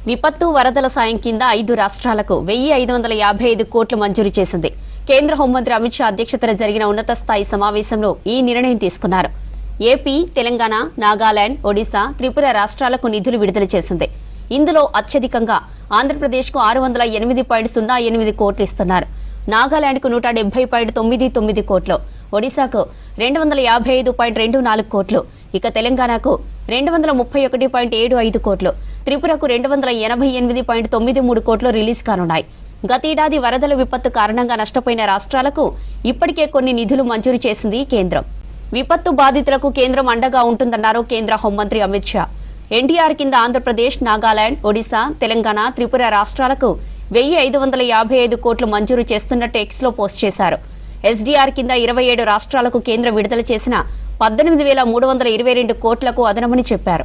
విపత్తు వరదల సాయం కింద 5 రాష్ట్రాలకు 1555 కోట్లు మంజూరు చేసింది. కేంద్ర హోంమంత్రి అమిత్ షా అధ్యక్షతన జరిగిన ఉన్నత స్థాయి సమావేశంలో ఈ నిర్ణయం తీసుకున్నారు. ఏపీ, తెలంగాణ, నాగాలాండ్, ఒడిశా, త్రిపుర రాష్ట్రాలకు నిధులు విడుదల చేసింది. ఇందులో అత్యధికంగా ఆంధ్రప్రదేశ్కు 608.08 కోట్లు ఇస్తున్నారు. నాగాలాండ్కు 170.99 కోట్లు, ఒడిశాకు 255.24 కోట్లు, ఇక తెలంగాణకు 231.75 కోట్లు, త్రిపురకు 288.93 కోట్లు రిలీజ్ కానున్నాయి. గతేడాది వరదల విపత్తు కారణంగా నష్టపోయిన రాష్ట్రాలకు ఇప్పటికే కొన్ని నిధులు మంజూరు చేసింది కేంద్రం. విపత్తు బాధితులకు కేంద్రం అండగా ఉంటుందన్నారు కేంద్ర హోంమంత్రి అమిత్ షా. ఎన్టీఆర్ కింద ఆంధ్రప్రదేశ్, నాగాలాండ్, ఒడిశా, తెలంగాణ, త్రిపుర రాష్ట్రాలకు 1555 కోట్లు మంజూరు చేస్తున్నట్టు ఎక్స్లో పోస్ట్ చేశారు. ఎస్డీఆర్ కింద 27 రాష్ట్రాలకు కేంద్రం విడుదల చేసిన 18,322 కోట్లకు అదనమని చెప్పారు.